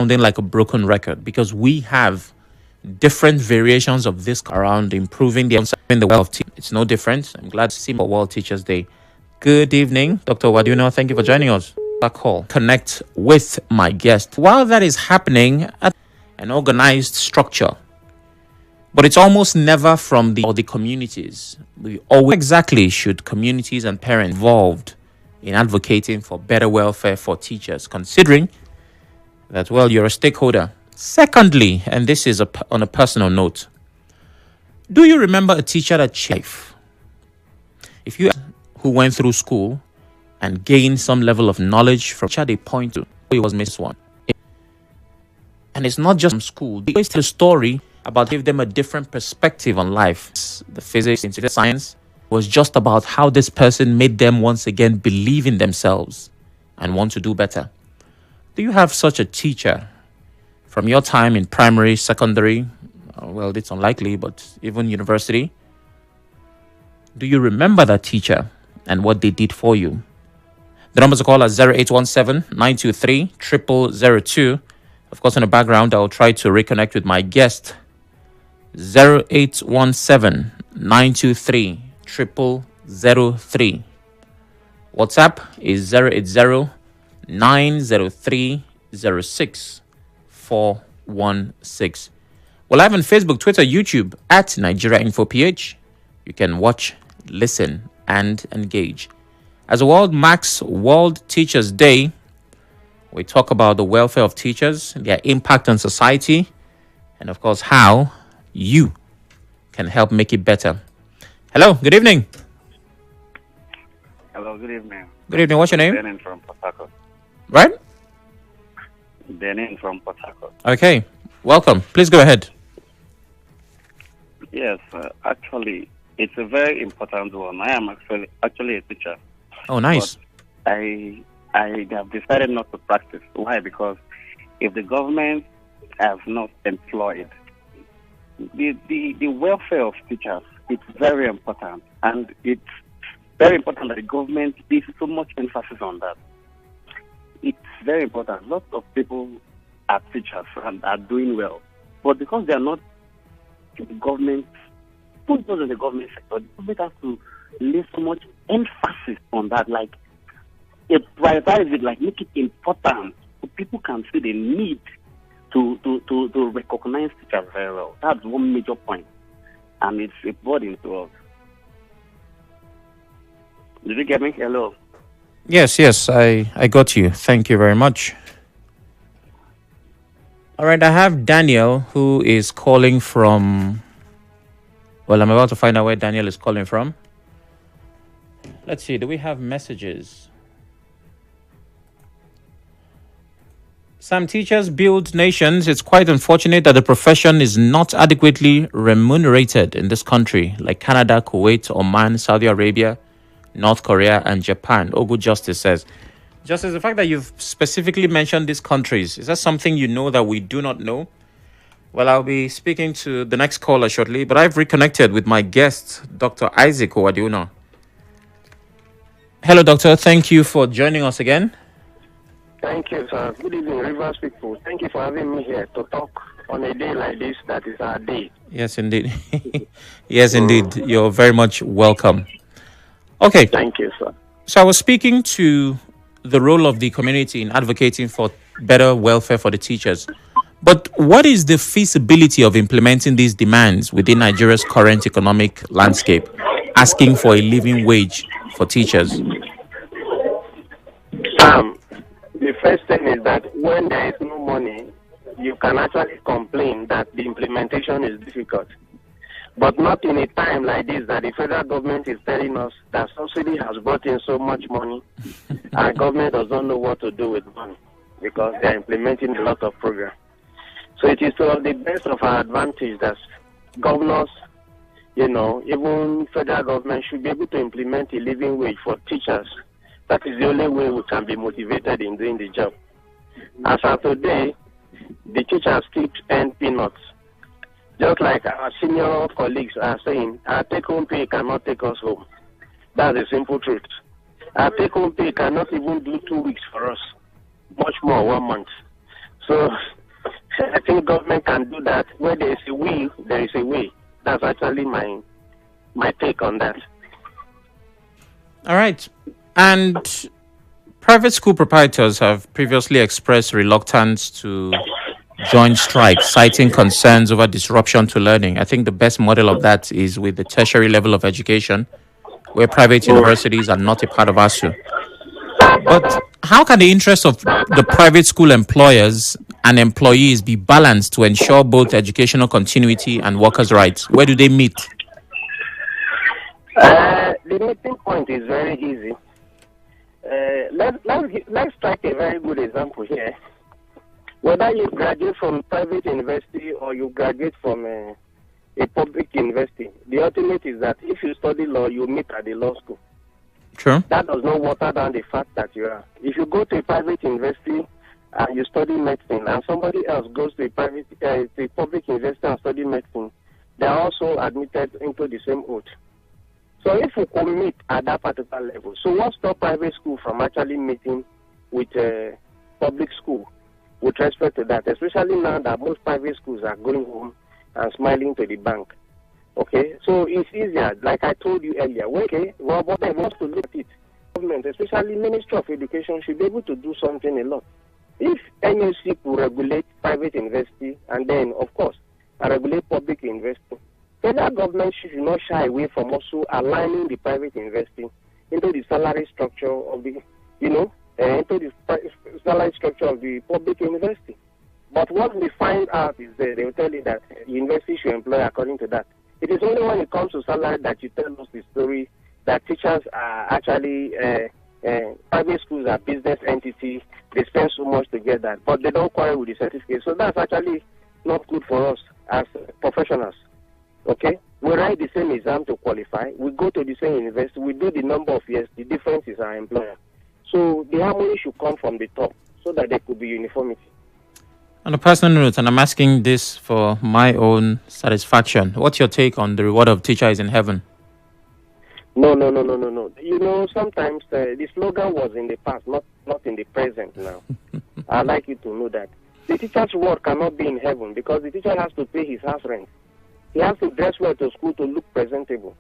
sounding like a broken record because we have different variations of this around improving the well of teaching. It's no different. I'm glad to see more World Teachers Day. Good evening, Dr. Uwadiunor. Thank you for joining us. Call. Connect with my guest. While that is happening at an organized structure, but it's almost never from the communities. We always exactly should communities and parents involved in advocating for better welfare for teachers, considering that, well, you're a stakeholder. Secondly, and this is on a personal note, do you remember a teacher that changed? If you who went through school and gained some level of knowledge from teacher they point to, it was Miss One. And it's not just from school. They always tell a story about give them a different perspective on life. The physics into the science was just about how this person made them once again believe in themselves and want to do better. Do you have such a teacher from your time in primary, secondary? Well, it's unlikely, but even university. Do you remember that teacher and what they did for you? The numbers to call are 0817-923-0002. Of course, in the background, I'll try to reconnect with my guest. 0817-923-0003. WhatsApp is 080-903-06416. We're live on Facebook, Twitter, YouTube at Nigeria Info PH. You can watch, listen, and engage. As the world marks World Teachers Day, we talk about the welfare of teachers, their impact on society, and of course, how you can help make it better. Hello, good evening. Hello, good evening. Good evening, what's your name? Benin from Port Harcourt. Right? Benin from Port Harcourt. Okay, welcome. Please go ahead. Yes, actually, it's a very important one. I am actually a teacher. Oh, nice. But I have decided not to practice. Why? Because if the government has not employed the welfare of teachers, it's very important. And it's very important that the government gives so much emphasis on that. It's very important. Lots of people are teachers and are doing well. But because they are not in the government, put those in the government sector, the government has to lay so much emphasis on that, like prioritize it, like make it important so people can see the need to recognize teachers very well. That's one major point, and it's important to us. Did you get me? Hello. Yes, I got you. Thank you very much. All right, I have Daniel who is calling from... Well, I'm about to find out where Daniel is calling from. Let's see, do we have messages? Some teachers build nations. It's quite unfortunate that the profession is not adequately remunerated in this country, like Canada, Kuwait, Oman, Saudi Arabia, North Korea, and Japan. Ogu Justice says. Justice, the fact that you've specifically mentioned these countries, is that something you know that we do not know? Well, I'll be speaking to the next caller shortly, but I've reconnected with my guest, Dr. Isaac Uwadiunor. Hello, Doctor. Thank you for joining us again. Thank you, sir. Good evening, Rivers people. Thank you for having me here to talk on a day like this. That is our day. Yes, indeed. Yes, indeed. You're very much welcome. Okay. Thank you, sir. So I was speaking to the role of the community in advocating for better welfare for the teachers. But what is the feasibility of implementing these demands within Nigeria's current economic landscape, asking for a living wage for teachers? The first thing is that when there is no money, you can actually complain that the implementation is difficult. But not in a time like this that the federal government is telling us that subsidy has brought in so much money and government does not know what to do with money because they are implementing a lot of programs. So it is to the best of our advantage that governors, even federal government should be able to implement a living wage for teachers. That is the only way we can be motivated in doing the job. As of today, the teachers still earn peanuts. Just like our senior colleagues are saying, our take-home pay cannot take us home. That's the simple truth. Our take-home pay cannot even do 2 weeks for us, much more 1 month. So I think government can do that. Where there is a will, there is a way. That's actually my take on that. All right. And private school proprietors have previously expressed reluctance to join strike, citing concerns over disruption to learning. I think the best model of that is with the tertiary level of education, where private universities are not a part of ASU. But how can the interests of the private school employers and employees be balanced to ensure both educational continuity and workers' rights? Where do they meet? The meeting point is very easy. Let's strike a very good example here. Whether you graduate from private university or you graduate from a public university, the ultimate is that if you study law, you meet at the law school. True. That does not water down the fact that you are. If you go to a private university and you study medicine, and somebody else goes to a public university and study medicine, they are also admitted into the same oath. So if we commit at that particular level, so what stops private school from actually meeting with public school with respect to that, especially now that most private schools are going home and smiling to the bank? Okay, so it's easier, like I told you earlier. Okay, well, what they want to look at it, government, especially Ministry of Education, should be able to do something a lot. If NLC could regulate private university and then, of course, regulate public university, federal government should not shy away from also aligning the private university into the salary structure of the, into the salary structure of the public university. But what we find out is that they will tell you that the university should employ according to that. It is only when it comes to salary that you tell us the story that teachers are actually, private schools are business entities, they spend so much to get that, but they don't quarrel with the certificate. So that's actually not good for us as professionals. Okay? We write the same exam to qualify, we go to the same university, we do the number of years, the difference is our employer. So the harmony should come from the top so that there could be uniformity. On a personal note, and I'm asking this for my own satisfaction, what's your take on the reward of teacher is in heaven? No. You know, sometimes the slogan was in the past, not in the present now. I'd like you to know that. The teacher's reward cannot be in heaven because the teacher has to pay his house rent. He has to dress well to school to look presentable.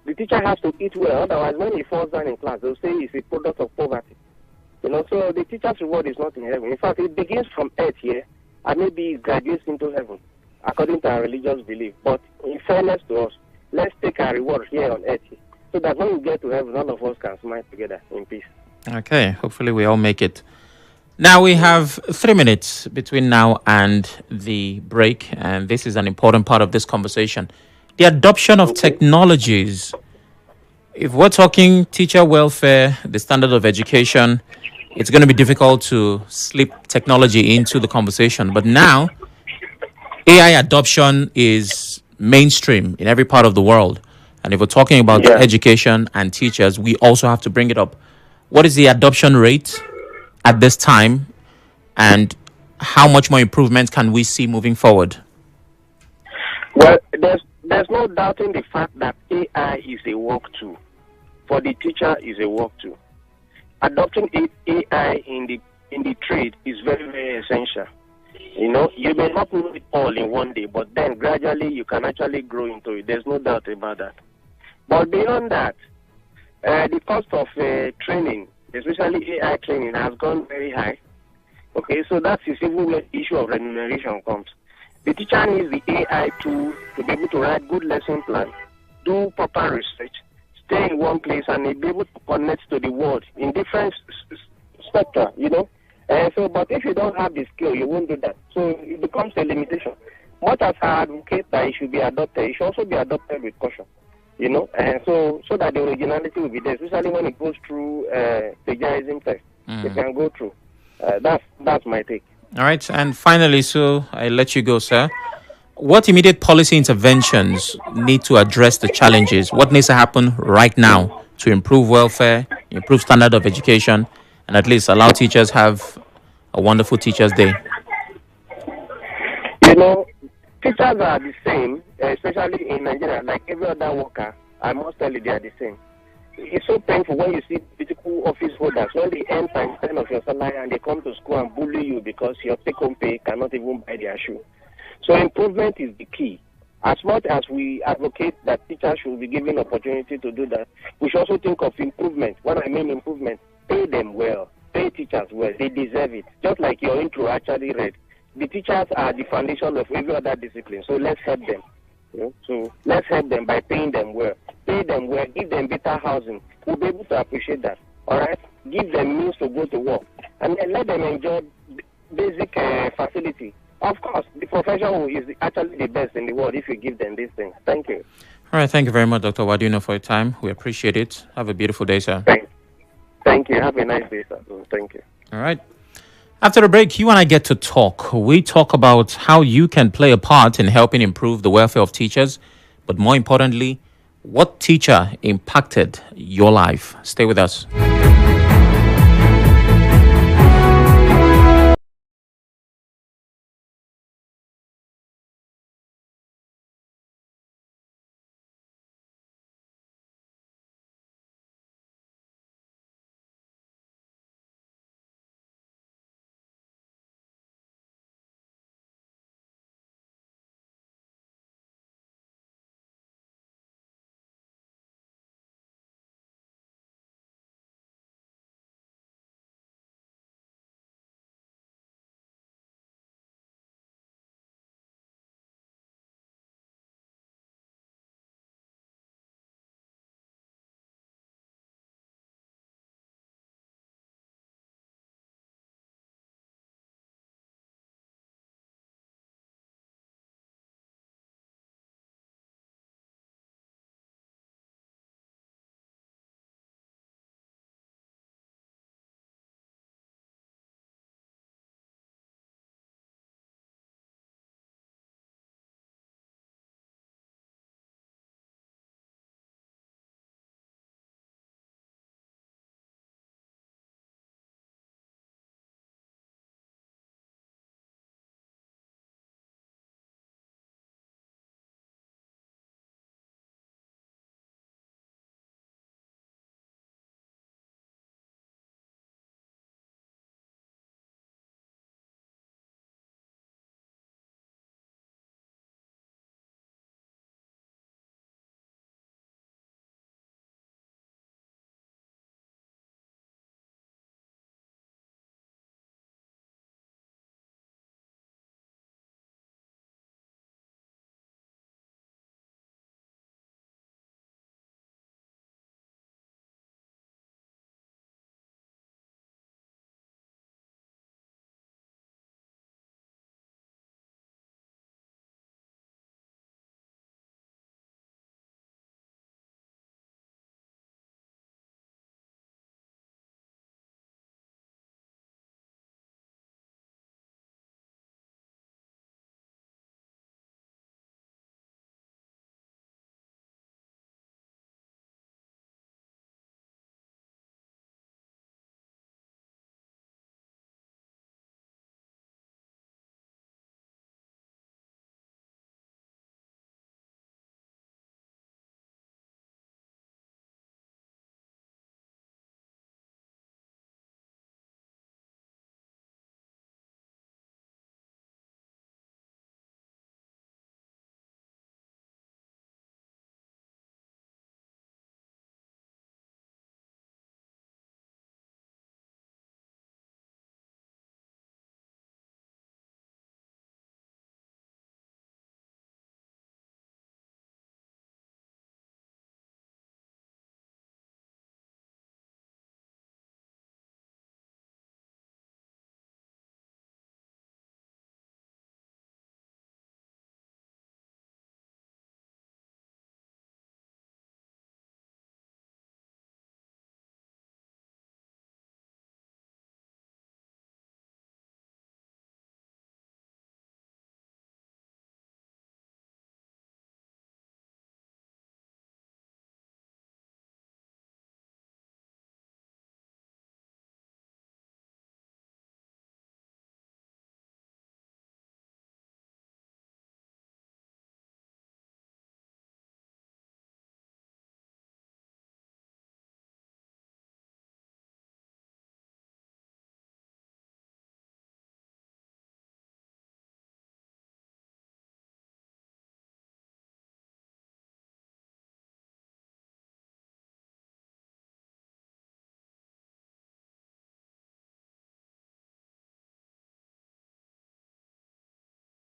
The teacher has to eat well, otherwise when he falls down in class, they'll say he's a product of poverty. So the teacher's reward is not in heaven. In fact, it begins from earth here, and maybe it graduates into heaven, according to our religious belief. But in fairness to us, let's take our reward here on earth, so that when we get to heaven, all of us can smile together in peace. Okay, hopefully we all make it. Now we have 3 minutes between now and the break, and this is an important part of this conversation. The adoption of technologies. If we're talking teacher welfare, the standard of education, it's going to be difficult to slip technology into the conversation. But now, AI adoption is mainstream in every part of the world. And if we're talking about education and teachers, we also have to bring it up. What is the adoption rate at this time? And how much more improvement can we see moving forward? Well, there's no doubting the fact that AI is a work tool. For the teacher, is a work tool. Adopting AI in the trade is very, very essential. You may not know it all in one day, but then gradually you can actually grow into it. There's no doubt about that. But beyond that, the cost of training, especially AI training, has gone very high. Okay, so that's even where the issue of remuneration comes. The teacher needs the AI tool to be able to write good lesson plan, do proper research, stay in one place, and be able to connect to the world in different sector, but if you don't have the skill, you won't do that. So it becomes a limitation. Much as I advocate that it should be adopted, it should also be adopted with caution, so that the originality will be there, especially when it goes through plagiarism test. It can go through. That's my take. All right. And finally, so I let you go, sir. What immediate policy interventions need to address the challenges? What needs to happen right now to improve welfare, improve standard of education, and at least allow teachers have a wonderful Teachers' Day? Teachers are the same, especially in Nigeria, like every other worker. I must tell you, they are the same. it's so painful when you see political office holders, when they earn times 10 of your salary and they come to school and bully you because your take-home pay cannot even buy their shoe. So improvement is the key. As much as we advocate that teachers should be given opportunity to do that, we should also think of improvement. When I mean improvement, pay them well. Pay teachers well. They deserve it. Just like your intro actually read. The teachers are the foundation of every other discipline, so let's help them. So let's help them by paying them well. Pay them well, give them better housing. We'll be able to appreciate that. All right? Give them means to go to work. And then let them enjoy basic facility. Of course, the profession is actually the best in the world if you give them these things. Thank you. All right. Thank you very much, Dr. Uwadiunor, for your time. We appreciate it. Have a beautiful day, sir. Thank you. Have a nice day, sir. Thank you. All right. After the break, you and I get to talk. We talk about how you can play a part in helping improve the welfare of teachers, but more importantly, what teacher impacted your life. Stay with us.